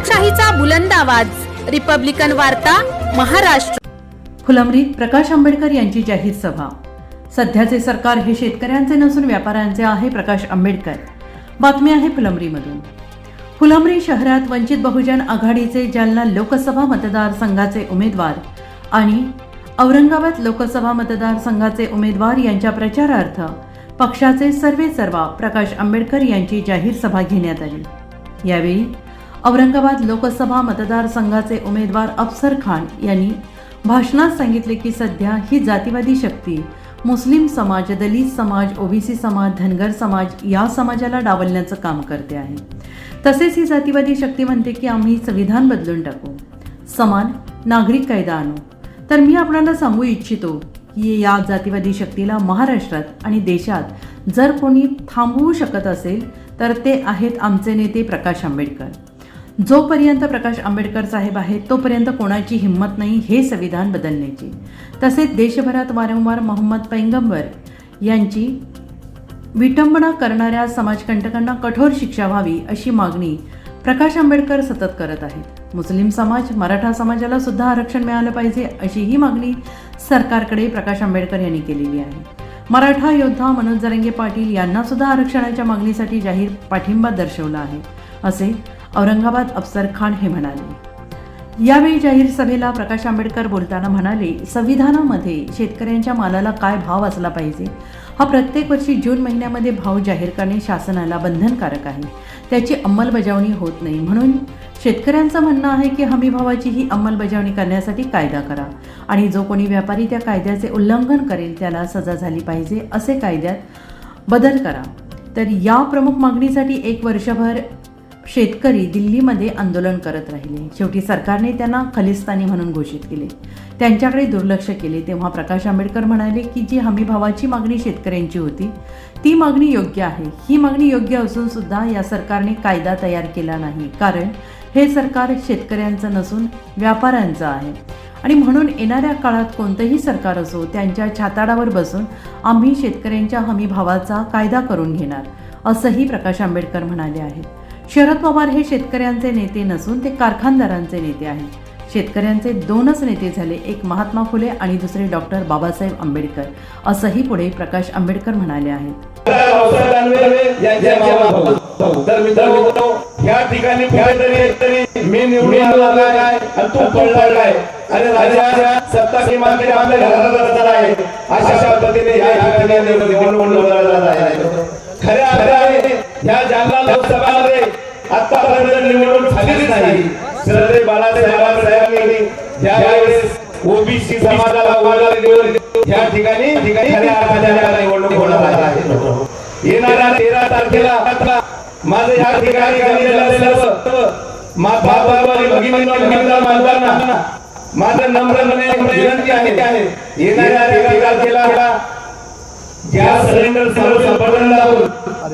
लोकशाहीचा बुलंद आवाज, रिपब्लिकन वार्ता, महाराष्ट्र। फुलंब्रीत प्रकाश आंबेडकर यांची जाहीर सभा। सध्याचे सरकार हे शेतकऱ्यांचे नसून व्यापाऱ्यांचे आहे, प्रकाश आंबेडकर। बातमी आहे फुलंब्रीमधून। फुलंब्री शहरात वंचित बहुजन आघाडीचे जालना लोकसभा मतदारसंघाचे उमेदवार आणि औरंगाबाद लोकसभा मतदारसंघाचे उमेदवार यांच्या प्रचारार्थ पक्षाचे सर्वेसर्वा प्रकाश आंबेडकर यांची जाहीर सभा घेण्यात आली। यावेळी औरंगाबाद लोकसभा मतदारसंघाचे उमेदवार अफसर खान यांनी भाषणात सांगितले की सध्या ही जातीवादी शक्ती मुस्लिम समाज, दलित समाज, ओबीसी समाज, धनगर समाज या समाजाला डावलण्याचं काम करते आहे। तसेच ही जातीवादी शक्ती म्हणते की आम्ही संविधान बदलून टाकू, समान नागरिक कायदा आणू। तर मी आपल्याला सांगू इच्छितो की या जातीवादी शक्तीला महाराष्ट्रात आणि देशात जर कोणी थांबवू शकत असेल तर ते आहेत आमचे नेते प्रकाश आंबेडकर। जोपर्यंत प्रकाश आंबेडकर साहेब आहेत तोपर्यंत कोणाची हिंमत नाही हे संविधान बदलण्याची। तसेच देशभरात वारंवार मोहम्मद पैगंबर यांची विटंबना करणाऱ्या समाजकंटकांना कठोर शिक्षा व्हावी अशी मागणी प्रकाश आंबेडकर सतत करत आहेत। मुस्लिम समाज, मराठा समाजाला सुद्धा आरक्षण मिळालं पाहिजे अशी ही मागणी सरकारकडे प्रकाश आंबेडकर यांनी केलेली आहे। मराठा योद्धा मनोज जरांगे पाटील यांना सुद्धा आरक्षणाच्या मागणीसाठी जाहीर पाठिंबा दर्शवला आहे असे औरंगाबाद अफसर खान हे म्हणाले। यावेळी जाहीर सभेला प्रकाश आंबेडकर बोलताना म्हणाले, संविधानामध्ये शेतकऱ्यांच्या मालाला काय भाव असला पाहिजे हा प्रत्येक वर्षी जून महिन्यामध्ये भाव जाहीर करणे शासनाला बंधनकारक आहे। त्याची अंमलबजावणी होत नाही, म्हणून शेतकऱ्यांचं म्हणणं आहे की हमी भावाची ही अंमलबजावणी करण्यासाठी कायदा करा आणि जो कोणी व्यापारी त्या कायद्याचे उल्लंघन करेल त्याला सजा झाली पाहिजे असे कायद्यात बदल करा। तर या प्रमुख मागणीसाठी एक वर्षभर शेतकरी दिल्लीमध्ये आंदोलन करत राहिले। शेवटी सरकारने त्यांना खलिस्तानी म्हणून घोषित केले, त्यांच्याकडे दुर्लक्ष केले। तेव्हा प्रकाश आंबेडकर म्हणाले की जी हमी भावाची मागणी शेतकऱ्यांची होती ती मागणी योग्य आहे। ही मागणी योग्य असून सुद्धा या सरकारने कायदा तयार केला नाही, कारण हे सरकार शेतकऱ्यांचं नसून व्यापाऱ्यांचं आहे आणि म्हणून येणाऱ्या काळात कोणतंही सरकार असो त्यांच्या छाताडावर बसून आम्ही शेतकऱ्यांच्या हमी भावाचा कायदा करून घेणार असंही प्रकाश आंबेडकर म्हणाले आहेत। शरद पवार हे शेतकऱ्यांचे नेते नसून ते कारखानदारांचे नेते आहेत। शेतकऱ्यांचे दोनच नेते झाले, एक महात्मा फुले आणि दुसरे डॉक्टर बाबासाहेब आंबेडकर असंही पुढे प्रकाश आंबेडकर म्हणाले आहेत। या ठिकाणी कुठेतरी मी निवडून आलो आहे आणि तू पडला आहे आणि राजा सत्ता किमान आपल्या घरात झाला आहे अशा पद्धतीने या ठिकाणी निवडून लढवला आहे। खऱ्या अर्थाने या जालना लोकसभामध्ये आतापर्यंत निवडणूक झालीच नाही। सरदार बाळासाहेबांनी ज्यावेळेस ओबीसी समाजाला निवडून या ठिकाणी खऱ्या अर्थाने निवडणूक होणार आहे। येणाऱ्या 13 तारखेला माझं या ठिकाणी मानताना माझं नम्रपणे विनंती आहे, येणाऱ्या 13 तारखेला गॅस सिलेंडर संपर्क लावून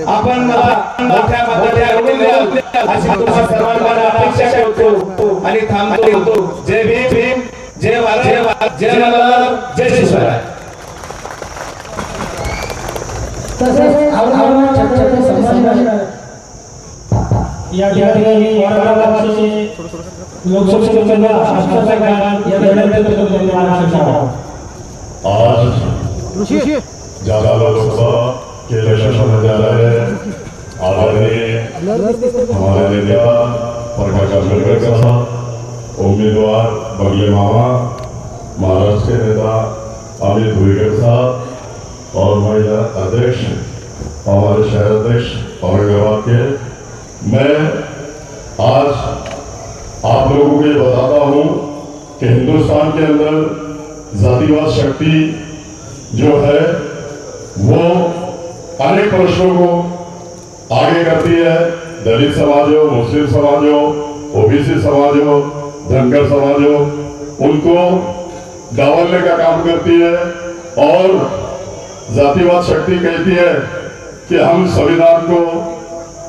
आपण मला मोठ्या मताने निवडून द्याल अशी तुम्हा सर्वांना अपेक्षा ठेवतो आणि थांबतो। जय भीम, जय भारत, जय मल्हार, जय शिवराय। या ठिकाणी लोकसभेचे आज जालना लोकसभा के इलेक्शन होने जा रहे हैं। आदरणीय हमारे नेता प्रकाश आंबेडकर साहब, उम्मीदवार बगले मामा, महाराष्ट्र के नेता अमित भुईकर साहब और महिला अध्यक्ष हमारे शहर अध्यक्ष औरंगाबाद के, मैं आज आप लोगों को ये बताता हूँ कि हिंदुस्तान के अंदर जातिवाद शक्ति जो है वो अनेक प्रश्नों को आगे करती है। दलित समाज हो, मुस्लिम समाज हो, ओबीसी समाज हो, धनगर समाज हो, उनको डावलने का काम करती है और जातिवाद शक्ति कहती है कि हम संविधान को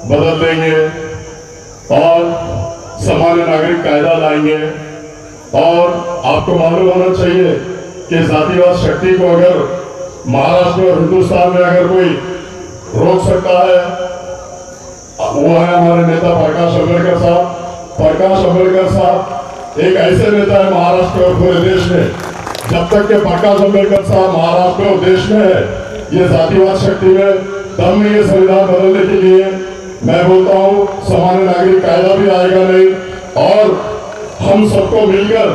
बदल देंगे और सामान्य नागरिक कायदा लाएंगे। और आपको मालूम होना चाहिए कि जातिवाद शक्ति को अगर महाराष्ट्र और हिंदुस्तान में अगर कोई रोक सकता है वो है हमारे नेता प्रकाश आंबेडकर साहब। प्रकाश आंबेडकर साहब एक ऐसे नेता है महाराष्ट्र और पूरे देश में, जब तक के प्रकाश आंबेडकर साहब महाराष्ट्र और देश में है, ये जातिवाद शक्ति में दम नहीं है संविधान बदलने के लिए। मैं बोलता हूँ सामान्य नागरिक कायदा भी आएगा नहीं, और हम सबको मिलकर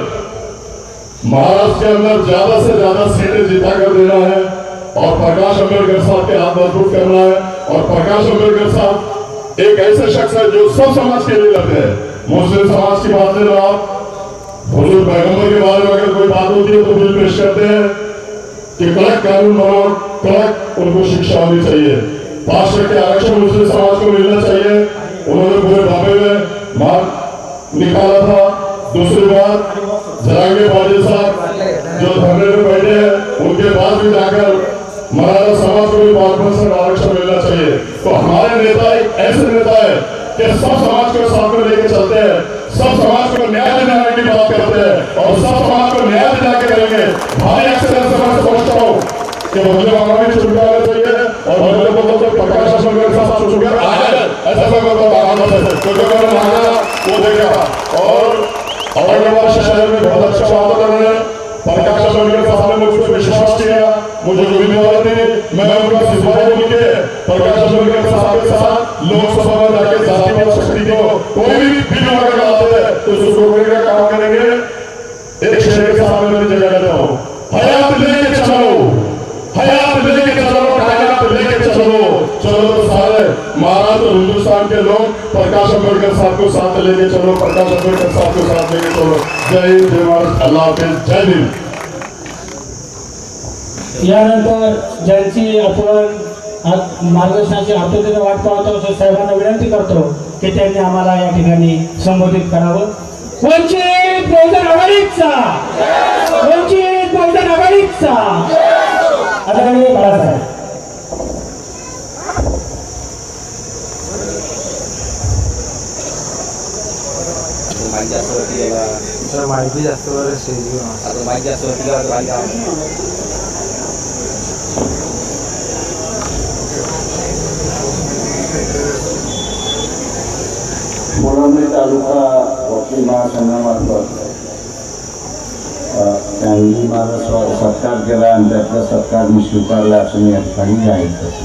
महाराष्ट्र के अंदर ज्यादा से ज्यादा सीटें जिता कर देना है और प्रकाश आंबेडकर साहब के हाथ मजबूत करना है। और प्रकाश आंबेडकर साहब एक ऐसे शख्स है जो सब समाज के लिए लड़ते हैं। मुस्लिम समाज की बात ले लो आप, हुजूर पैगंबर के बारे में अगर कोई बात होती है तो बिल पेश करते हैं कि कड़क कानून बनाओ, कड़क उनको शिक्षा होनी चाहिए, 5% आरक्षण मुस्लिम समाज को मिलना चाहिए। उन्होंने पूरे बॉम्बे में मार निकाला था। दूसरी बात, जरांगे पाटिल साहब जो धरने में बैठे हैं, उनके पास भी जाकर मराठा समाज को भी 5% आरक्षण मिलना चाहिए। तो हमारे नेता एक ऐसे नेता है कि सब समाज को साथ में लेके चलते हैं, सब समाज को न्याय दिलाने की बात करते हैं और सब समाज को न्याय दिला के रहेंगे। भारी अक्सर समाज से पहुंचता हूँ कि मुझे मामला भी छुटकारा चाहिए और मुझे बोलते प्रकाश आंबेडकर साहब छुटकारा आ जाए, ऐसा मैं मांगा वो देगा। और औरंगाबाद शहर में बहुत अच्छा वातावरण है। प्रकाश आंबेडकर साहब ने मुझ पर विश्वास किया, मुझे जिम्मेदारी दी, मैं उनका सिपाही बनके प्रकाश आंबेडकर साहब के साथ लोकसभा में जाके जातिवाद शक्ति को कोई भी बिल अगर लाते हैं तो उसको रोकने का काम करेंगे। एक शेर के सामने मैं जगह देता हूँ, हयात लेके चलो, हयात लेके चलो, हयात लेके चलो। चलो तो सारे महाराष्ट्र और हिंदुस्तान के लोग प्रकाश आंबेडकर साहब को साथ लेके चलो, प्रकाश आंबेडकर साहब को साथ लेके चलो। जय हिंद, जय भारत, अल्लाह हाफिज, जय हिंद। यानंतर ज्यांची आपण मार्गदर्शनाची आतुरतेने वाट पाहतो अशा साहेबांना विनंती करतो की त्यांनी आम्हाला या ठिकाणी संबोधित करावं। वंचित बहुजन आघाडीचा, वंचित बहुजन आघाडीचा आदरणीय बाळासाहेब। माहिती जास्त आता माहिती जास्त फुलंब्री तालुका वकील महासंघामार्फत त्यांनी माझा सत्कार केला आणि त्यातला सत्कार मी स्वीकारला असं मी या ठिकाणी जाहीर करतो।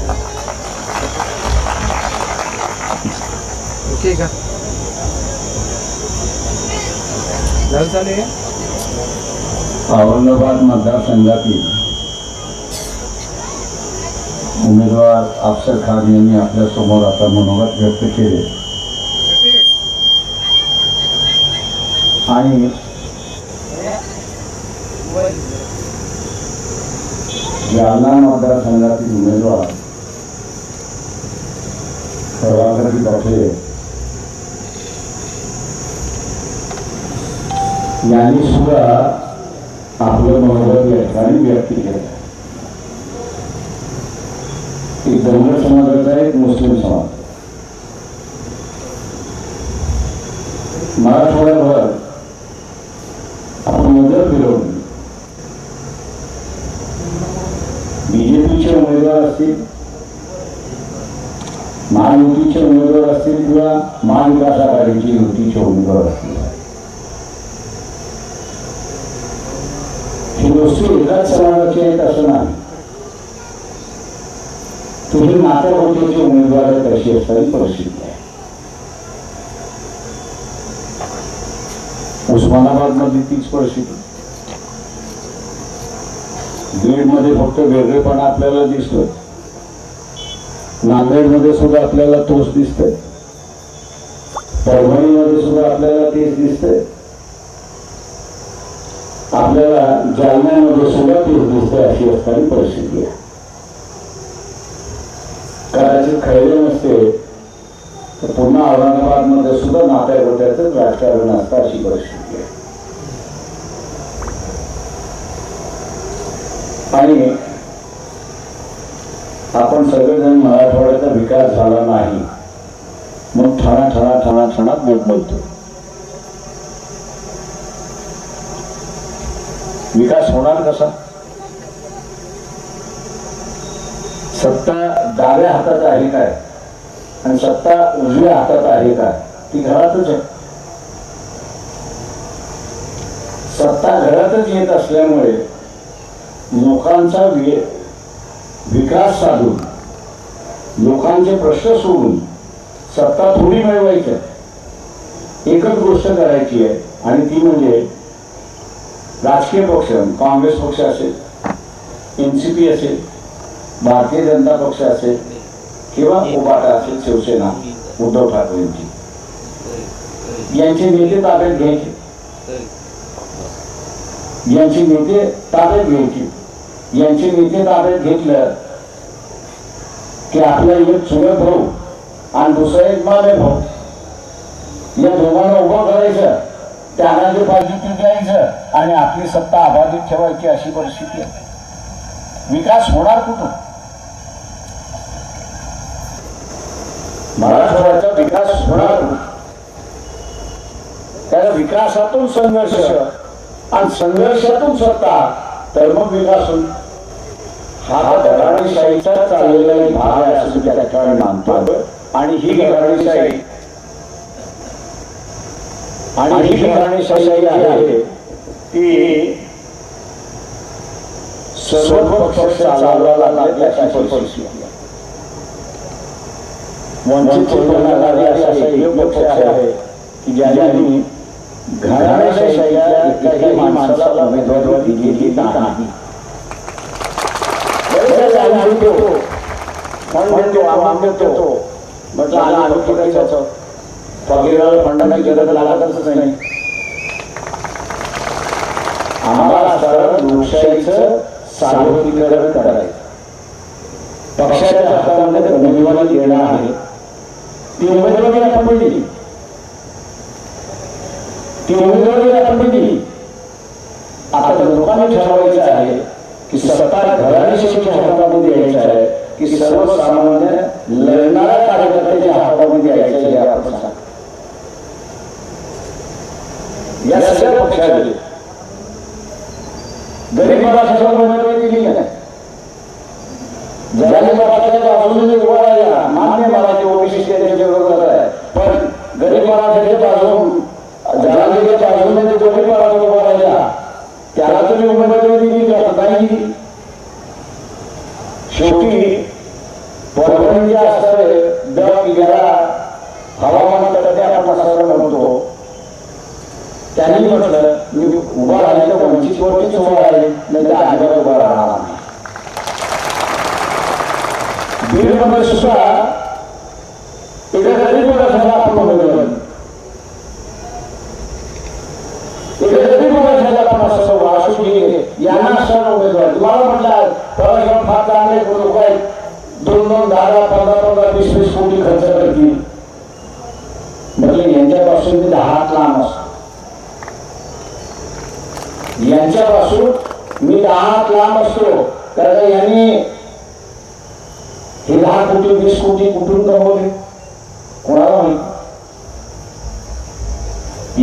ठीक आहे औरंगाबाद मतदारसंघातील उमेदवार अफसर खान यांनी आपल्या समोर आता मनोगत व्यक्त केले आणि जालना मतदारसंघातील उमेदवार प्रभाकरजी बखले यांनी सुद्धा आपलं मनोगत या ठिकाणी व्यक्त केलं। एक धनगर समाजाचा एक मुस्लिम समाज मराठवाड्याभर आपण नजर फिरवली, बीजेपीचे उमेदवार असतील, महायुतीचे उमेदवार असतील किंवा महाविकास आघाडीचे युतीचे उमेदवार असतील, ही गोष्टी एकाच समाजाची आहेत असं नाही। तुम्ही नात्याभोवतीचे उमेदवार आहेत अशी असणारी परिस्थिती आहे। उस्मानाबाद मध्ये तीच परिस्थिती, बीड मध्ये फक्त वेगळेपणा आपल्याला दिसतोय, नांदेड मध्ये सुद्धा आपल्याला तोच दिसतोय, परभणी मध्ये सुद्धा आपल्याला तेच दिसतंय, आपल्याला जालन्यामध्ये सुद्धा तेच दिसतंय अशी असणारी परिस्थिती आहे। कदाचित खैरे नसते तर पुन्हा औरंगाबाद मध्ये सुद्धा नात्या गोत्याच राजकारण असतं अशी परिस्थिती आहे। आणि आपण सगळेजण मराठवाड्याचा विकास झाला नाही मग ठणाठणात बोलतो। विकास होणार कसा? सत्ता डाव्या हातात आहे काय आणि सत्ता उजव्या हातात आहे काय? ती घरातच आहे। सत्ता घरातच येत असल्यामुळे लोकांचा विकास साधून लोकांचे प्रश्न सोडून सत्ता थोडी मिळवायची आहे. एकच गोष्ट करायची आहे आणि ती म्हणजे राजकीय पक्ष, काँग्रेस पक्ष असेल, NCP असेल, भारतीय जनता पक्ष असेल किंवा उबाटा असेल, शिवसेना उद्धव ठाकरेंची, यांचे नेते ताब्यात घ्यायचे, यांचे नेते ताब्यात घ्यायचे. यांचे नेते ताब्यात घेतलं की आपला एक चुलत भाऊ आणि दुसरा एक मामे भाऊ, या दोघांना उभं करायचं, त्यांना जे पाहिजे ते द्यायचं आणि आपली सत्ता अबाधित ठेवायची अशी परिस्थिती आहे. विकास होणार कुठून? मराठवाड्याचा विकास होणार त्याला विकासातून संघर्ष आणि संघर्षातून सत्ता, तर मग विकास होईल. हा घराणेशाहीचा चाललेला एक भाग आहे असं त्या ठिकाणी मानतो. आणि ही घराणेशाही आहे ती सर्व पक्ष चालवायला लागले अशी परिस्थिती. वंचित बहुजन असा एक पक्ष आहे की ज्यांनी घराणेशाहीच्या एकाही माणसाला उमेदवारी दिलेली नाही. फकीराला फंडाची गरज लागतच नाही. आम्हाला लोकशाहीचं सार्वत्रिकरण करायचं, पक्षाच्या हातामध्ये उमेदवारी देणं आहे. ती उमेदवारी आपण दिली, आता लोकांनी ठरवायचं आहे की सत्ता घराणेशाहीच्या हातामध्ये द्यायचं आहे की सर्वसामान्य लढणाऱ्या कार्यकर्त्याच्या हातामध्ये द्यायचं आहे. आपण या सगळ्या पक्षाने गरीब मराठ्याला उमेदवारी दिली नाही. ज्याने मराठ्याच्या बाजूने उभा राहिला, मान्य मराठी ओबीसी त्याच्या विरोधात आहे, पण गरीब मराठ्याच्या बाजून जनादेच्या बाजूने जो गरीब मराठा उभा राहिला त्याला तुम्ही उमेदवारी दिली नाही. शेवटी परभणीच्या असणारे गेला हवामान तज्ञ आपण असं म्हणतो, त्यांनी म्हटलं मी उभा राहिले तर वंचितवरतीच उभा राहिले, नाही तर आजवर उभा राहणार नाही. बीडमध्ये सुद्धा एका गरीब मराठ्याला आपण उमेदवारी, एका गरीब मराठ्याला आपण असं वासू घे यांना असणारा उमेदवार. तुम्हाला म्हटलं परत फार चांगले लोक आहेत, 2-2, 10-10, 15-15, 20-20 कोटी खर्च करतील. म्हटलं यांच्यापासून मी 10 हात लांब असतो, यांच्यापासून मी 10 हात लांब असतो. कारण यांनी हे 10 कोटी 20 कोटी कुठून कमवले कोणाला माहिती.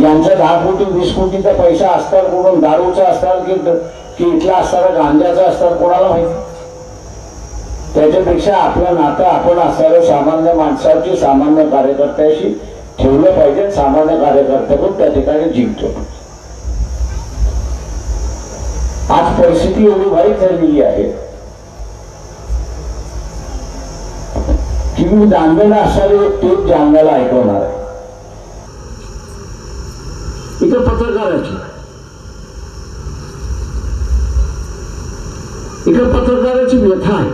यांचा 10 कोटी 20 कोटीचा पैसा असतात कोण, दारूचा असतात की इथला असणारा गांजाचा असतात कोणाला माहिती. त्याच्यापेक्षा आपलं नातं आपण असणाऱ्या सामान्य माणसाची, सामान्य कार्यकर्त्याशी ठेवलं पाहिजे. सामान्य कार्यकर्त्याकडून त्या ठिकाणी जिंकतो. आज परिस्थिती एवढी वाईट झालेली आहे की मी जाणलेला असणारे टेप जाणण्याला ऐकवणार आहे. इथे पत्रकाराची व्यथा आहे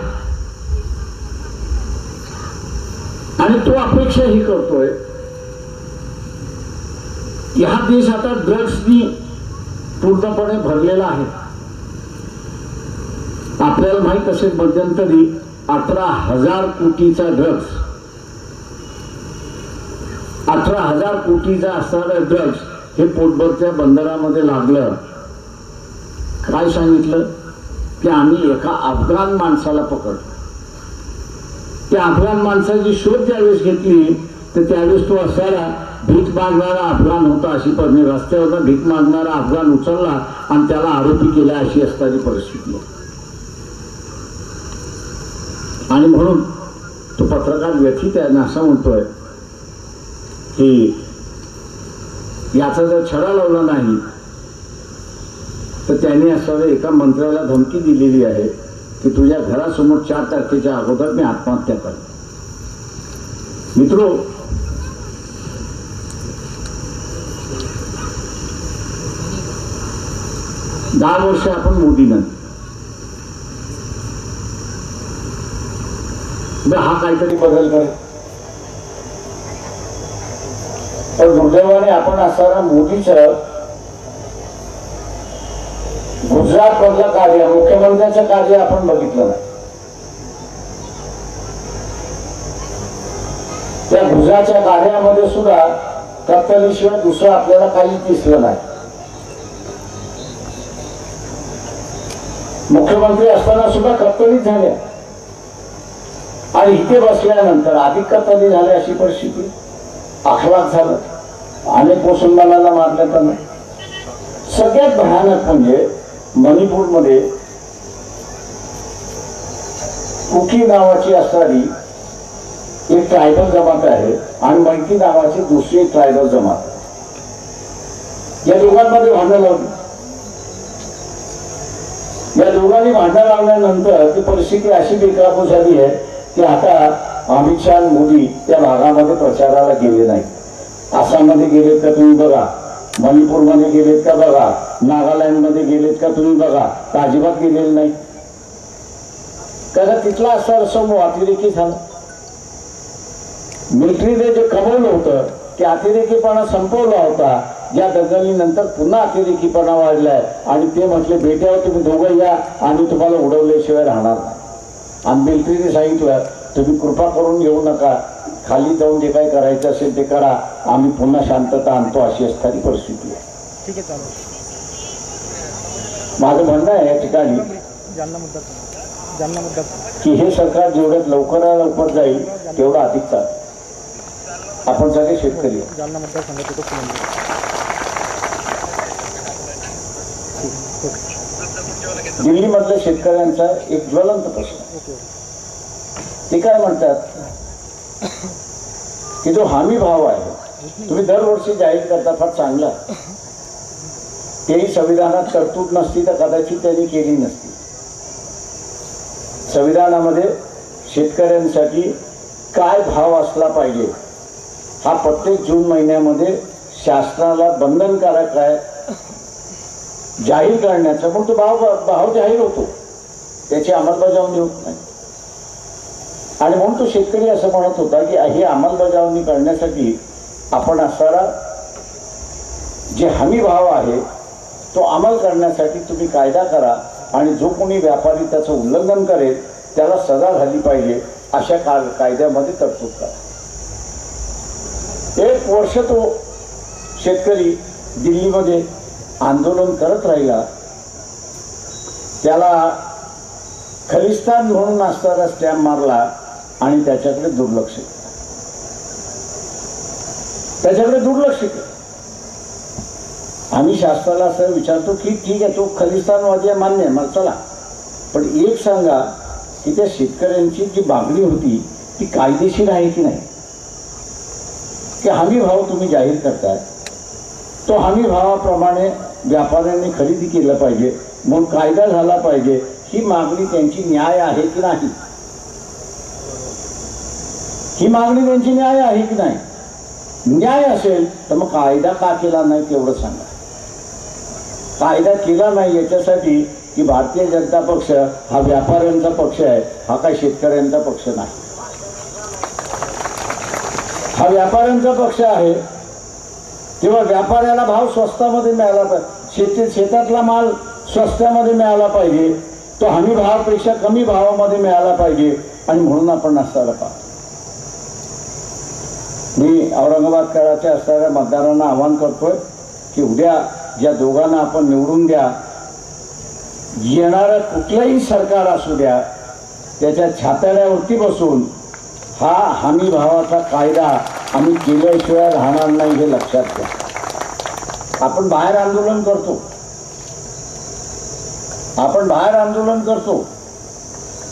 आणि तो अपेक्षाही करतोय की हा देश आता ड्रग्सनी पूर्णपणे भरलेला आहे. आपल्याला माहित असेल मध्यंतरी 18,000 कोटीचा ड्रग्स, 18,000 कोटीचा असणारा ड्रग्स हे पोटभरच्या बंदरामध्ये लागलं. काय सांगितलं की आम्ही एका अफगाण माणसाला पकडलं. त्या अफगाण माणसाची शोध ज्यावेळेस घेतली तर त्यावेळेस तो असायला भीक मागणारा अफगाण होता. अशी पण रस्त्यावर भीक मागणारा अफगाण उचलला आणि त्याला आरोपी केला, अशी असणारी परिस्थिती आहे. आणि म्हणून तो पत्रकार व्यथित आहे ना, असं म्हणतोय की याचा जर छडा लावला नाही त्यांनी असं एका मंत्र्याला धमकी दिलेली आहे की तुझ्या घरासमोर 4 तारखेच्या अगोदर मी आत्महत्या करेन. मित्रो, दहा वर्ष आपण मोदीनंतर हा काहीतरी बदल करेल. पण दुर्दैवाने आपण असताना मोदीचं गुजरात मधलं कार्य, मुख्यमंत्र्यांचं कार्य आपण बघितलं नाही. त्या गुजरातच्या कार्यामध्ये सुद्धा कत्तलीशिवाय दुसरं आपल्याला काहीच दिसलं नाही. मुख्यमंत्री असताना सुद्धा कत्तलीच झाल्या आणि इथे बसल्यानंतर अधिक कत्तली झाल्या अशी परिस्थिती. आखलात झालं, अनेक मुसलमानांना मारलं तर नाही. सगळ्यात भयानक म्हणजे मणिपूरमध्ये कुकी नावाची असणारी एक ट्रायबल जमात आहे आणि मैती नावाची दुसरी एक ट्रायबल जमात. या दोघांमध्ये भांडण लावली. या दोघांनी भांडण लावल्यानंतर ती परिस्थिती अशी बेकाबू झाली आहे की आता अमित शहा मोदी त्या भागामध्ये प्रचाराला गेले नाही. आसाममध्ये गेलेत का तुम्ही बघा, मणिपूरमध्ये गेलेत का बघा, नागालँडमध्ये गेलेत का तुम्ही बघा, तर अजिबात गेलेले नाही. कारण तिथला असा समूह अतिरेकी झाला. मिलिटरीने जे कमवलं होतं ते अतिरेकीपणा संपवला होता. या दंगलीनंतर पुन्हा अतिरेकीपणा वाढलाय आणि ते म्हटले बेट्यावर तुम्ही दोघं या आणि तुम्हाला उडवल्याशिवाय राहणार नाही. आणि मिलिटरीने सांगितलं तुम्ही कृपा करून येऊ नका, खाली जाऊन जे काही करायचं असेल ते करा, आम्ही पुन्हा शांतता आणतो, अशी असणारी परिस्थिती आहे. माझं म्हणणं आहे या ठिकाणी की हे सरकार जेवढ्यात लवकरात लवकर जाईल तेवढं अधिक चालेल. आपण सगळे शेतकरी दिल्लीमधल्या शेतकऱ्यांचा एक ज्वलंत प्रश्न. ते काय म्हणतात की जो हमी भाव आहे तुम्ही दरवर्षी जाहीर करता, फार चांगला. तेही संविधानात तरतूद नसती तर कदाचित त्यांनी केली नसती. संविधानामध्ये शेतकऱ्यांसाठी काय भाव असला पाहिजे हा प्रत्येक जून महिन्यामध्ये शासनाला बंधनकारक आहे जाहीर करण्याचा. मग तो भाव जाहीर होतो, त्याची अंमलबजावणी होत नाही. आणि म्हणून तो शेतकरी असं म्हणत होता की ही अंमलबजावणी करण्यासाठी आपण असणारा जे हमी भाव आहे तो अंमल करण्यासाठी तुम्ही कायदा करा आणि जो कोणी व्यापारी त्याचं उल्लंघन करेल त्याला सजा झाली पाहिजे अशा कायद्यामध्ये तरतूद करा. 1 वर्ष तो शेतकरी दिल्लीमध्ये आंदोलन करत राहिला. त्याला खलिस्तान म्हणून असणारा स्टॅम्प मारला आणि त्याच्याकडे दुर्लक्ष केलं. आम्ही शास्त्राला असं विचारतो की ठीक आहे तो खलिस्तानवादी आहे, मान्य आहे, मला चला, पण एक सांगा की त्या शेतकऱ्यांची जी मागणी होती ती कायदेशीर आहे की नाही. की हमी भाव तुम्ही जाहीर करताय, तो हमी भावाप्रमाणे व्यापाऱ्यांनी खरेदी केलं पाहिजे, मग कायदा झाला पाहिजे. ही मागणी त्यांची न्याय आहे की नाही, ही मागणी त्यांची न्याय आहे की नाही. न्याय असेल तर मग कायदा का केला नाही तेवढं सांगा. कायदा केला नाही याच्यासाठी की भारतीय जनता पक्ष हा व्यापाऱ्यांचा पक्ष आहे, हा काही शेतकऱ्यांचा पक्ष नाही. हा व्यापाऱ्यांचा पक्ष आहे. तेव्हा व्यापाऱ्याला भाव स्वस्तामध्ये मिळाला पाहिजे, शेतातला माल स्वस्तामध्ये मिळाला पाहिजे, तो हमी भावापेक्षा कमी भावामध्ये मिळाला पाहिजे. आणि म्हणून आपण असताना पाहतो. मी औरंगाबादकरांच्या असणाऱ्या मतदारांना आवाहन करतोय की उद्या ज्या दोघांना आपण निवडून द्या, येणारं कुठलंही सरकार असू द्या, त्याच्या छाताड्यावरती बसून हा हमी भावाचा कायदा आम्ही केल्याशिवाय राहणार नाही हे लक्षात घ्या. आपण बाहेर आंदोलन करतो,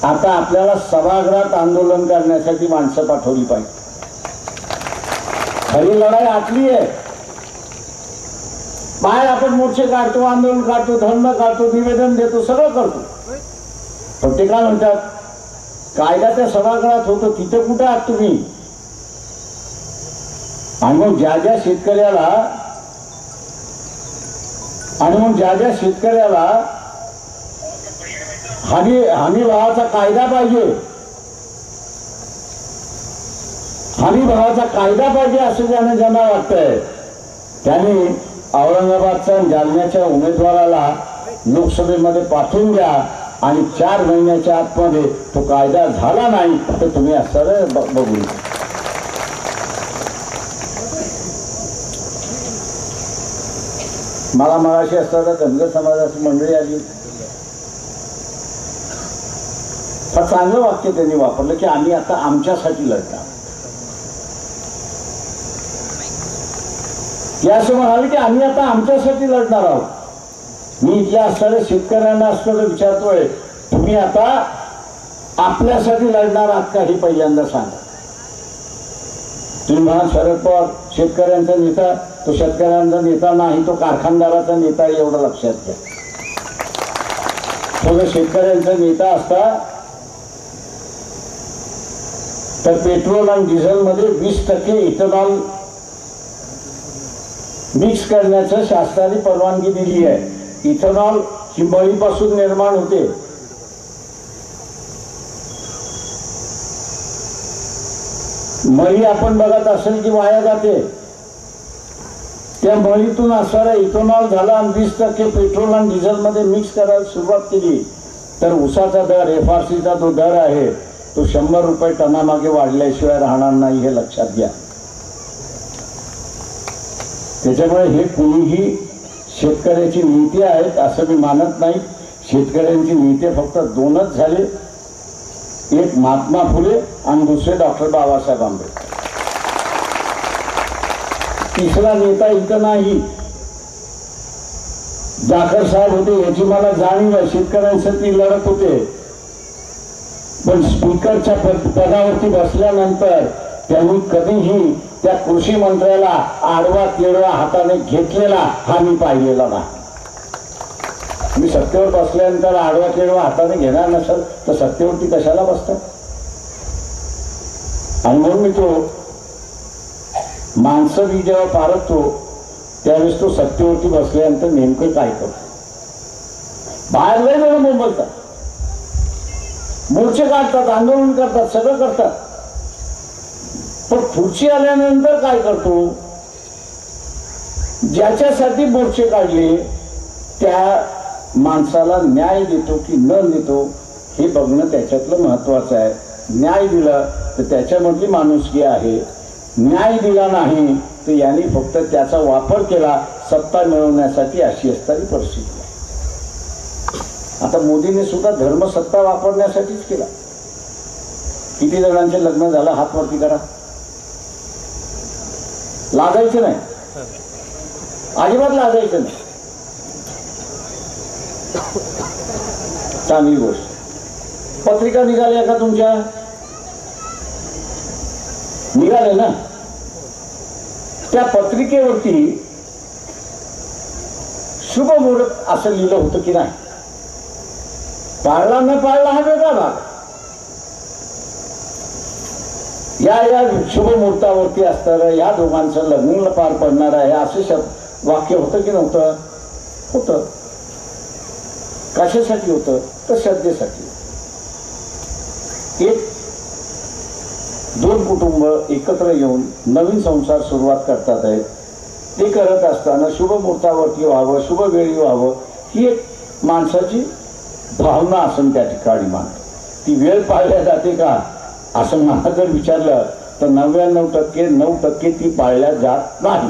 आता आपल्याला सभागृहात आंदोलन करण्यासाठी माणसं पाठवली पाहिजे. खरी लढाई आटली आहे. बाहेर आपण मोर्चे काढतो, आंदोलन काढतो, धर्म काढतो, निवेदन देतो, सगळं करतो. पण ते काय म्हणतात, कायदा त्या सभागृहात होतो, तिथे कुठे आहात तुम्ही? आणि मग ज्या ज्या शेतकऱ्याला हमी भावाचा कायदा पाहिजे, हमी भावाचा कायदा पाहिजे असं ज्यांना वाटतंय, त्यांनी औरंगाबादच्या आणि जालन्याच्या उमेदवाराला लोकसभेमध्ये पाठवून द्या आणि 4 महिन्याच्या आतमध्ये तो कायदा झाला नाही तर तुम्ही असं बघू. मला मगाशी असताना धनगर समाजाची मंडळी आली, फार चांगलं वाक्य त्यांनी वापरलं की आम्ही आता आमच्यासाठी लढणार. या असं म्हणाले की आम्ही आता आमच्यासाठी लढणार आहोत. मी इथल्या असणाऱ्या शेतकऱ्यांना असं विचारतोय, तुम्ही आता आपल्यासाठी लढणार आहात का हे पहिल्यांदा सांगा. तुम्ही म्हणाल शरद पवार शेतकऱ्यांचा नेता, तो शेतकऱ्यांचा नेता नाही, तो कारखानदाराचा नेता, एवढं लक्षात घ्या. तो जर शेतकऱ्यांचा नेता असता तर पेट्रोल आणि डिझेलमध्ये 20% इथेनॉल मिक्स करण्याचं शासनाने परवानगी दिली आहे. इथेनॉल ही मळीपासून निर्माण होते. मळी आपण बघत असेल की वाया जाते, त्या मळीतून असणारा इथेनॉल झाला आणि 20% पेट्रोल आणि डिझेलमध्ये मिक्स करायला सुरुवात केली तर ऊसाचा दर, FRCचा जो दर आहे तो 100 रुपये टनामागे वाढल्याशिवाय राहणार नाही, हे लक्षात घ्या. त्याच्यामुळे हे कुणीही शेतकऱ्याची नीती आहेत असं मी मानत नाही. शेतकऱ्यांची नीती फक्त 2च झाले, एक महात्मा फुले आणि दुसरे डॉक्टर बाबासाहेब आंबेडकर. तिसरा नेता इथं नाही. जाकर साहेब होते याची मला जाणीव आहे, शेतकऱ्यांसाठी लढत होते, पण स्पीकरच्या पदावरती बसल्यानंतर त्यांनी कधीही त्या कृषी मंत्र्याला आडवा तेडवा हाताने घेतलेला हा मी पाहिलेला नाही. मी सत्तेवर बसल्यानंतर आडवा तेडवा हाताने घेणार नसेल तर सत्तेवरती कशाला बसतात. आणि म्हणून मी तो माणसं मी जेव्हा पारखतो त्यावेळेस तो सत्तेवरती बसल्यानंतर नेमकं काय करतो. बाहेर लय जण बोलतात, मोर्चे काढतात, आंदोलन करतात, सगळं करतात, पण खुर्ची आल्यानंतर काय करतो, ज्याच्यासाठी मोर्चे काढले त्या माणसाला न्याय देतो की न देतो हे बघणं त्याच्यातलं महत्वाचं आहे. न्याय दिला तर त्याच्यामधली माणुसकी आहे, न्याय दिला नाही तर यांनी फक्त त्याचा वापर केला सत्ता मिळवण्यासाठी, अशी असणारी परिस्थिती. आता मोदींनी सुद्धा धर्म सत्ता वापरण्यासाठीच केला. किती जणांचे लग्न झालं हात वरती करा. लागायचं नाही, अजिबात लागायचं नाही. चांगली गोष्ट. पत्रिका निघाल्या का तुमच्या? निघाले ना. त्या पत्रिकेवरती शुभ मुहूर्त असं लिहिलं होतं की नाही? पाळला न पाळला हा वेगळा भाग. या शुभ मुहूर्तावरती असणारं या दोघांचं लग्न पार पडणार आहे असं वाक्य होतं की नव्हतं? होतं. कशासाठी होतं? तर श्रद्धेसाठी. एक 2 कुटुंब एकत्र येऊन नवीन संसार सुरुवात करतात आहेत. ते करत असताना शुभ मुहूर्तावरती व्हावं, शुभ वेळी व्हावं ही एक माणसाची भावना असून त्या ठिकाणी मानतो. ती वेळ पाळल्या जाते का असं मला जर विचारलं तर 99% ती पाळल्या जात नाही.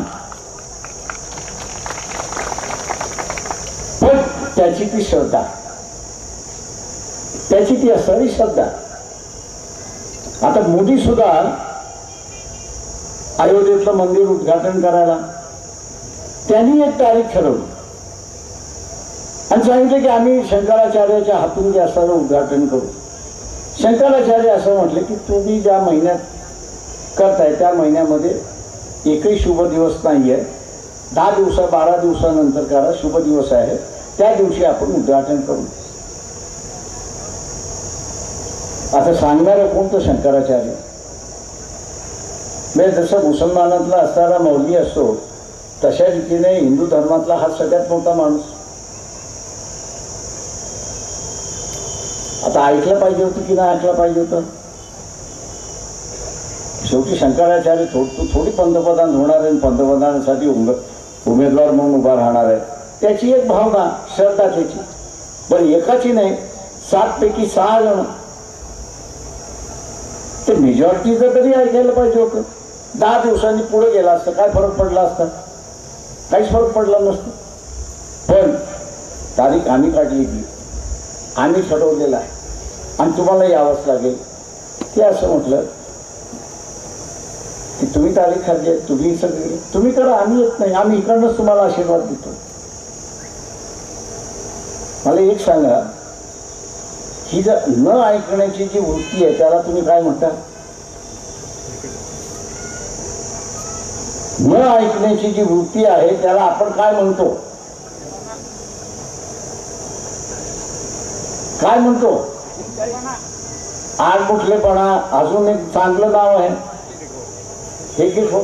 पण त्याची ती श्रद्धा, त्याची ती असणारी श्रद्धा. आता मोदी सुद्धा अयोध्येतलं मंदिर उद्घाटन करायला त्यांनी एक तारीख ठरवली आणि सांगितलं की आम्ही शंकराचार्याच्या हातून जे असणारं उद्घाटन करू. शंकराचार्य असं म्हटलं की तुम्ही ज्या महिन्यात करताय त्या महिन्यामध्ये एकही शुभ दिवस नाही आहे 10 दिवसा 12 दिवसानंतर करा, शुभ दिवस आहे त्या दिवशी आपण उद्घाटन करू. आता सांगणारं कोणतं? शंकराचार्य. म्हणजे जसं मुसलमानातला असणारा मौली असतो तशा रीतीने हिंदू धर्मातला हा सगळ्यात मोठा माणूस. आता ऐकलं पाहिजे होतं की नाही ऐकलं पाहिजे होतं? शेवटी शंकराचार्य थोडी पंतप्रधान होणार आहे, पंतप्रधानासाठी उमेदवार म्हणून उभा राहणार आहे. त्याची एक भावना, श्रद्धा त्याची. पण एकाची नाही, 7 पैकी 6 जण. ते मेजॉरिटीचं तरी ऐकायला पाहिजे होतं. 10 दिवसांनी पुढे गेला असतं काय फरक पडला असता? काहीच फरक पडला नसतो. पण तारीख आम्ही काढली की आम्ही ठरवलेलं आहे आणि तुम्हाला यावंच लागेल. ते असं म्हटलं की तुम्ही तारीख काढली, तुम्ही सगळी तुम्ही करा, आम्ही येत नाही, आम्ही इकडनंच तुम्हाला आशीर्वाद देतो. मला एक सांगा, ही जर न ऐकण्याची जी वृत्ती आहे त्याला तुम्ही काय म्हणता? न ऐकण्याची जी वृत्ती आहे त्याला आपण काय म्हणतो? काय म्हणतो? आडमुठलेपणा. अजून एक चांगलं नाव आहे हेकेखोर.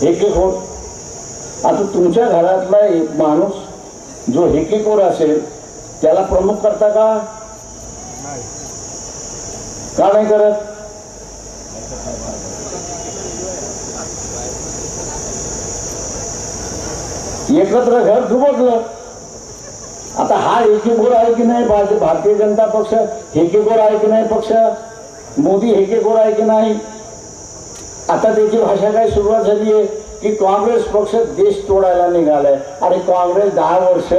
हेकेखोर. आता तुमच्या घरातला एक माणूस जो हेकेखोर असेल त्याला प्रमुख करता का? का नाही करत? एकत्र घर दुबकलं. आता हा हेकेखोर आहे की नाही? भारतीय जनता पक्ष हेकेखोर आहे की नाही? पक्ष मोदी हेकेखोर आहे की नाही? आता त्याची भाषा काय सुरुवात झाली आहे की काँग्रेस पक्ष देश तोडायला निघालाय. अरे काँग्रेस 10 वर्ष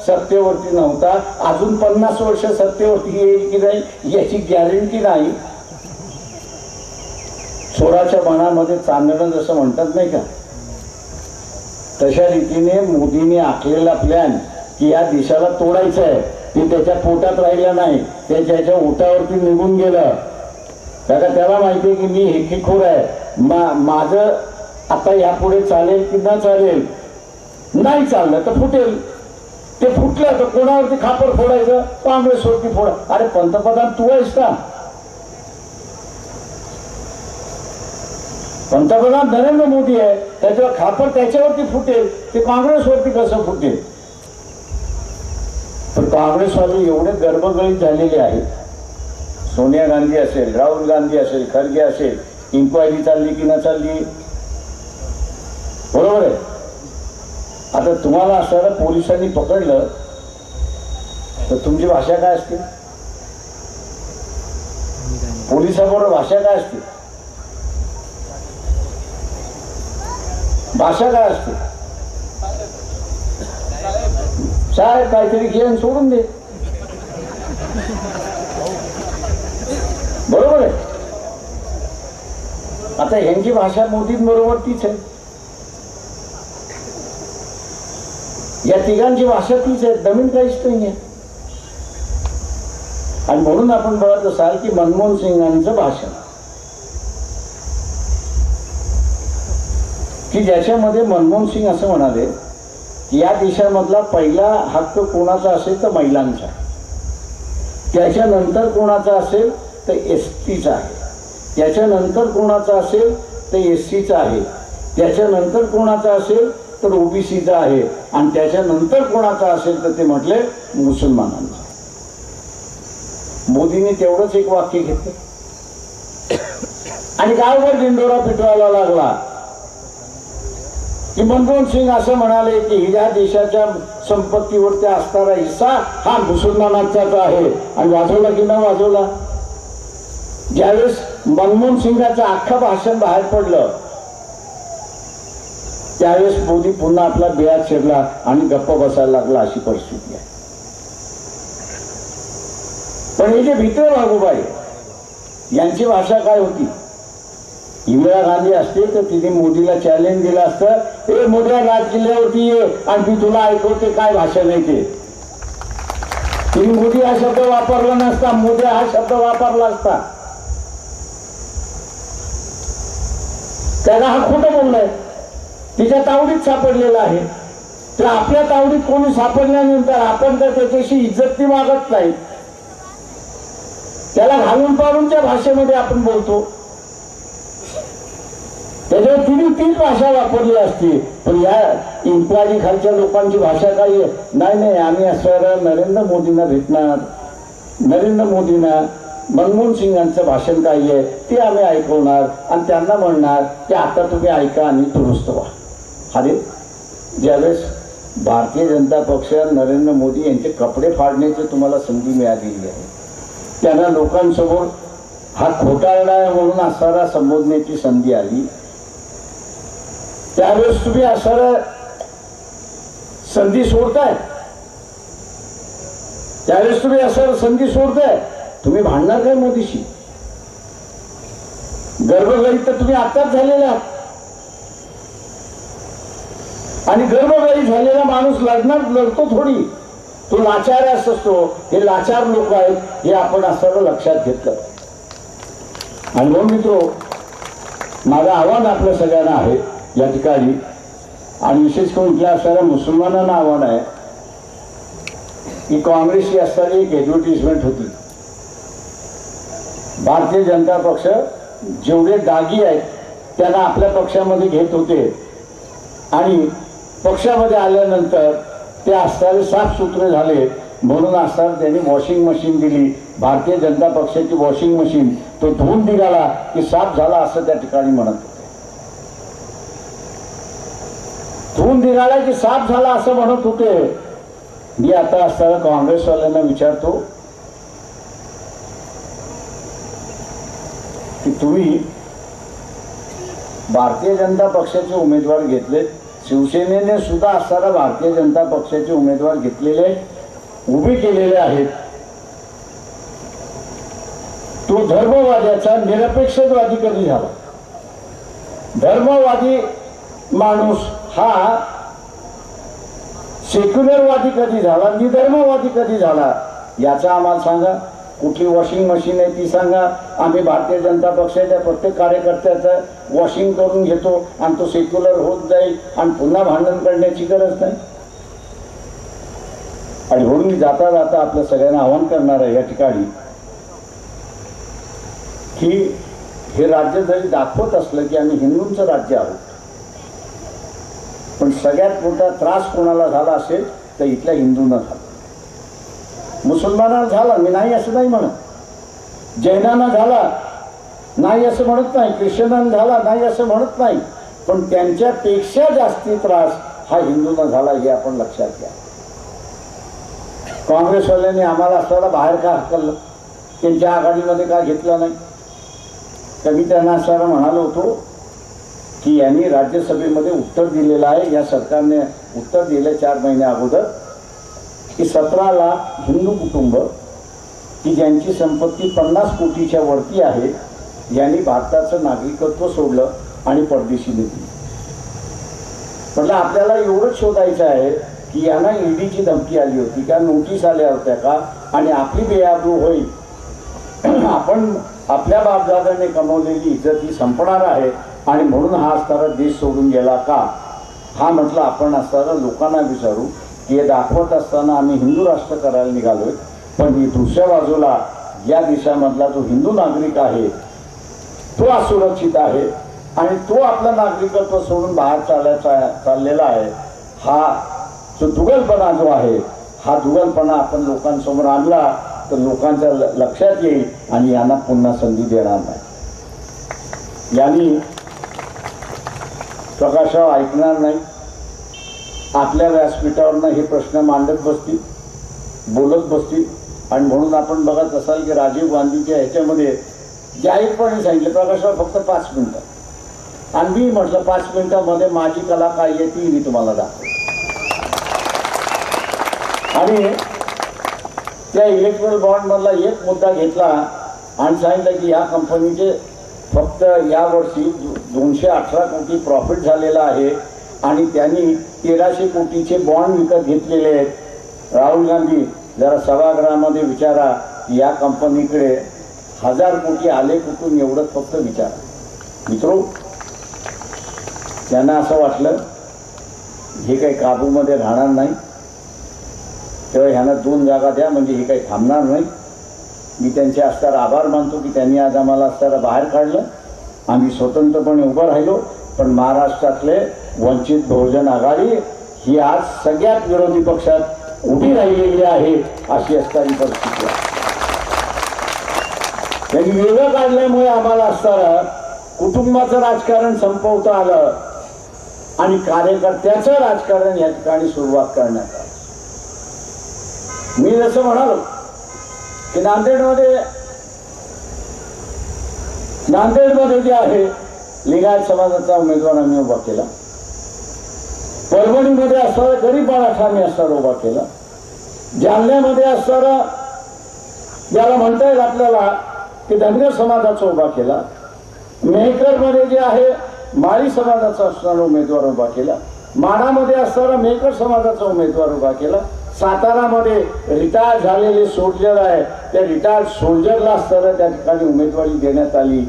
सत्तेवरती नव्हता, अजून 50 वर्ष सत्तेवरती येईल की नाही याची गॅरंटी नाही. चोराच्या मनामध्ये चांदणं जसं म्हणतात नाही का, तशा रीतीने मोदीने आखलेला प्लॅन की या देशाला तोडायचं आहे ते त्याच्या पोटात राहिलं नाही, त्याच्या ओटावरती निघून गेलं. त्याला माहिती आहे की मी हेकेखोर आहे, माझं आता यापुढे चालेल की न चालेल. नाही चाललं तर फुटेल. ते फुटलं तर कोणावरती खापर फोडायचं? काँग्रेसवरती फोडा. अरे पंतप्रधान तू आहेस का? पंतप्रधान नरेंद्र मोदी आहे, त्याच्यावर खापर त्याच्यावरती फुटेल, ते काँग्रेसवरती कसं फुटेल? पण काँग्रेसवाले एवढे गर्भगळीत झालेले आहेत. सोनिया गांधी असेल, राहुल गांधी असेल, खरगे असेल, इन्क्वायरी चालली की न चालली? बरोबर आहे. आता तुम्हाला असं पोलिसांनी पकडलं तर तुमची भाषा काय असते? पोलिसाबरोबर भाषा काय असते? भाषा काय असते? साहेब काहीतरी घेऊन सोडून दे. बरोबर आहे. आता ह्यांची भाषा मोदींबरोबर तीच आहे, या तिघांची भाषा तीच आहे, नवीन काहीच नाही आहे. आणि म्हणून आपण बघत असाल की मनमोहन सिंगांचं भाषण की ज्याच्यामध्ये मनमोहन सिंग असं म्हणाले की या देशामधला पहिला हक्क कोणाचा असेल तर महिलांचा, त्याच्यानंतर कोणाचा असेल तर एसटीचा आहे, त्याच्यानंतर कोणाचा असेल तर एससीचा आहे, त्याच्यानंतर कोणाचा असेल तर ओबीसीचा आहे आणि त्याच्यानंतर कोणाचा असेल तर ते म्हटले मुसलमानांचा. मोदींनी तेवढंच एक वाक्य घेतलं आणि गावभर दिंडोरा पिटवायला लागला की मनमोहन सिंग असं म्हणाले की या देशाच्या संपत्तीवरती असणारा हिस्सा हा मुसलमानांचाच आहे. आणि वाजवला की न वाजवला? ज्यावेळेस मनमोहन सिंगाचं अख्खं भाषण बाहेर पडलं त्यावेळेस मोदी पुन्हा आपला बिळात शिरला आणि गप्प बसायला लागला. अशी परिस्थिती आहे. पण हे जे भित्र भागूबाई यांची भाषा काय होती? इंदिरा गांधी असते तर तिने मोदीला चॅलेंज दिलं असतं, हे मोदीला राज किल्ल्यावरती ये आणि मी तुला ऐकवते काय भाषा नाही ते. तिने मोदी हा शब्द वापरला नसता, मोदी हा शब्द वापरला असता. त्याला हा खोटं बोललाय. तिच्या तावडीत सापडलेला आहे. तर आपल्या तावडीत कोणी सापडल्यानंतर आपण तर त्याच्याशी इज्जती मागत नाही, त्याला घालून पाडून त्या भाषेमध्ये आपण बोलतो. त्याच्यावर तिने तीच भाषा वापरली असती. पण या इन्क्वायरी खालच्या लोकांची भाषा काय आहे? नाही आम्ही असं नरेंद्र मोदींना भेटणार, नरेंद्र मोदींना मनमोहन सिंगांचं भाषण काय आहे ते आम्ही ऐकवणार आणि त्यांना म्हणणार की आता तुम्ही ऐका आणि दुरुस्त व्हा. अरे ज्यावेळेस भारतीय जनता पक्ष नरेंद्र मोदी यांचे कपडे फाडण्याची तुम्हाला संधी मिळालेली आहे, त्यांना लोकांसमोर हा घोटाळा म्हणून असणारा संबोधण्याची संधी आली, त्यावेळेस तुम्ही असणारा संधी सोडताय, त्यावेळेस तुम्ही असणारा संधी सोडताय. तुम्ही भांडणार काय मोदीशी? गर्भगाई तर तुम्ही आताच झालेला आहात आणि गर्भगाई झालेला माणूस लढतो थोडी, तो लाचार असतो. हे लाचार लोक आहेत हे आपण असं लक्षात घेतलं. आणि म्हणून मित्रो, माझं आव्हान आपल्या सगळ्यांना आहे या ठिकाणी, आणि विशेष करून इथल्या असणाऱ्या मुसलमानांना आव्हान आहे की काँग्रेसची असणारी एक ॲडव्हर्टिजमेंट होती, भारतीय जनता पक्ष जेवढे दागी आहेत त्यांना आपल्या पक्षामध्ये घेत होते आणि पक्षामध्ये आल्यानंतर ते असणारे साफसुथरे झाले म्हणून असणार त्यांनी वॉशिंग मशीन दिली, भारतीय जनता पक्षाची वॉशिंग मशीन. तो धुवून निघाला की साफ झाला असं त्या ठिकाणी म्हणत होते. धुवून निघाला की साफ झाला असं म्हणत होते. मी आता असताना काँग्रेसवाल्यांना विचारतो की तुम्ही भारतीय जनता पक्षाचे उमेदवार घेतले, शिवसेनेने सुद्धा असताना भारतीय जनता पक्षाचे उमेदवार घेतलेले उभे केलेले आहेत. तो धर्मवाद्याचा निरपेक्षवादी कधी झाला? धर्मवादी माणूस हा सेक्युलरवादी कधी झाला? निधर्मवादी कधी झाला? याचा आम्हाला सांगा. कुठली वॉशिंग मशीन आहे ती सांगा. आम्ही भारतीय जनता पक्षाच्या प्रत्येक कार्यकर्त्याचं वॉशिंग करून घेतो आणि तो सेक्युलर होत जाईल आणि पुन्हा भांडण करण्याची गरज नाही. आणि म्हणून मी जाता जाता आपल्या सगळ्यांना आवाहन करणार आहे या ठिकाणी की हे राज्य जरी दाखवत असलं की आम्ही हिंदूंचं राज्य आहोत, पण सगळ्यात मोठा त्रास कोणाला झाला असेल तर इथल्या हिंदूंना झाला. मुसलमानांना झाला, मी नाही असं नाही म्हणत, जैनांना झाला नाही असं म्हणत नाही, ख्रिश्चनांना झाला नाही असं म्हणत नाही, पण त्यांच्यापेक्षा जास्ती त्रास हा हिंदूंना झाला हे आपण लक्षात घ्या. काँग्रेसवाल्यांनी आम्हाला असताना बाहेर का हकललं, त्यांच्या आघाडीमध्ये का घेतलं नाही? तर मी त्यांना असताना म्हणालो होतो की यांनी राज्यसभेमध्ये उत्तर दिलेलं आहे, या सरकारने उत्तर दिले 4 महिन्या अगोदर की 17 लाख हिंदू कुटुंब की ज्यांची संपत्ती 50 कोटीच्या वरती आहे यांनी भारताचं नागरिकत्व सोडलं आणि परदेशी निघली. म्हटलं आपल्याला एवढंच शोधायचं आहे की यांना ईडीची धमकी आली होती का, नोटीस आल्या होत्या का, आणि आपली बेआबरू होईल, आपण आपल्या बापदादाने कमवलेली इज्जत ही संपणार आहे आणि म्हणून हा असणारा देश सोडून गेला का? हा म्हटलं आपण असताना लोकांना विचारू की हे दाखवत असताना आम्ही हिंदू राष्ट्र करायला निघालोय, पण ही दुसऱ्या बाजूला या देशामधला जो हिंदू नागरिक आहे तो असुरक्षित आहे आणि तो आपलं नागरिकत्व सोडून बाहेर चाललेला आहे. हा जो दुगलपणा जो आहे हा दुगलपणा आपण लोकांसमोर आणला तर लोकांच्या लक्षात येईल आणि यांना पुन्हा संधी देणार नाही. यांनी प्रकाशराव ऐकणार नाही, आपल्या व्यासपीठावरनं हे प्रश्न मांडत बसतील, बोलत बसतील. आणि म्हणून आपण बघत असाल की राजीव गांधीच्या ह्याच्यामध्ये जाहीरपणे सांगितलं प्रकाशराव फक्त 5 मिनिटं, आणि मी म्हटलं 5 मिनिटामध्ये माझी कला काय आहे ती मी तुम्हाला दाखवतो. आणि त्या इलेक्ट्रल बॉन्डमधला एक मुद्दा घेतला आणि सांगितलं की या कंपनीचे फक्त यावर्षी 218 कोटी प्रॉफिट झालेला आहे आणि त्यांनी 1300 कोटीचे बॉन्ड विकत घेतलेले आहेत. राहुल गांधी जरा सभागृहामध्ये विचारा की या कंपनीकडे 1000 कोटी आले कुठून, एवढंच फक्त विचारा. मित्रो, त्यांना असं वाटलं हे काही काबूमध्ये राहणार नाही, तेव्हा ह्यांना 2 जागा द्या म्हणजे हे काही थांबणार नाही. मी त्यांचे असताना आभार मानतो की त्यांनी आज आम्हाला असताना बाहेर काढलं, आम्ही स्वतंत्रपणे उभं राहिलो. पण महाराष्ट्रातले वंचित बहुजन आघाडी ही आज सगळ्यात विरोधी पक्षात उभी राहिलेली आहे, अशी असणारी परिस्थिती आहे. त्यांनी वेगळं काढल्यामुळे आम्हाला असताना कुटुंबाचं राजकारण संपवता आलं आणि कार्यकर्त्याचं राजकारण या ठिकाणी सुरुवात करण्यात आली. मी जसं म्हणालो की नांदेडमध्ये जे आहे लिंगायत समाजाचा उमेदवार आम्ही उभा केला. परभणीमध्ये असणारा गरीब मराठा आम्ही असताना उभा केला. जालन्यामध्ये असणारा ज्याला म्हणता येईल आपल्याला की धनगर समाजाचा उभा केला. मेहकरमध्ये जे आहे माळी समाजाचा असणारा उमेदवार उभा केला. माढामध्ये असणारा मेहकर समाजाचा उमेदवार उभा केला. सातारामध्ये रिटायर झालेले सोल्जर आहे, त्या रिटायर्ड सोल्जरला असताना त्या ठिकाणी उमेदवारी देण्यात आली.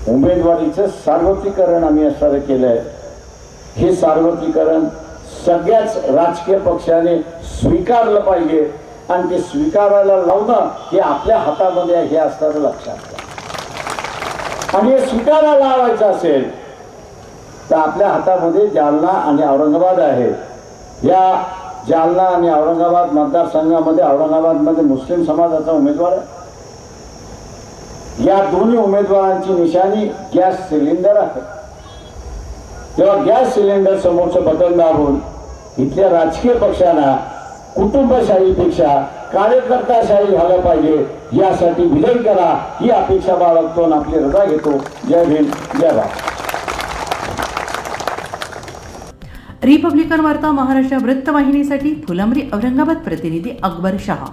उमेदवारीचं सार्वत्रिकरण आम्ही असणारं केलंय. हे सार्वत्रिकरण सगळ्याच राजकीय पक्षाने स्वीकारलं पाहिजे आणि ते स्वीकारायला लावणं हे आपल्या हातामध्ये आहे हे असणारं लक्षात घ्या. आणि हे स्वीकारायला लावायचं असेल तर आपल्या हातामध्ये जालना आणि औरंगाबाद आहे. या जालना आणि औरंगाबाद मतदारसंघामध्ये औरंगाबादमध्ये मुस्लिम समाजाचा उमेदवार आहे. या दोन्ही उमेदवारांची निशाणी गॅस सिलेंडर आहे. तेव्हा गॅस सिलेंडर समोरचं बटन दाबून इथल्या राजकीय पक्षांना कुटुंबशाहीपेक्षा कार्यकर्ताशाही झालं पाहिजे यासाठी विजय करा ही अपेक्षा बाळगतो आणि आपली रजा घेतो. जय भीम, जय भारत. रिपब्लिकन वार्ता महाराष्ट्र वृत्तवाहिनीसाठी फुलंब्री औरंगाबाद प्रतिनिधी अकबर शहा.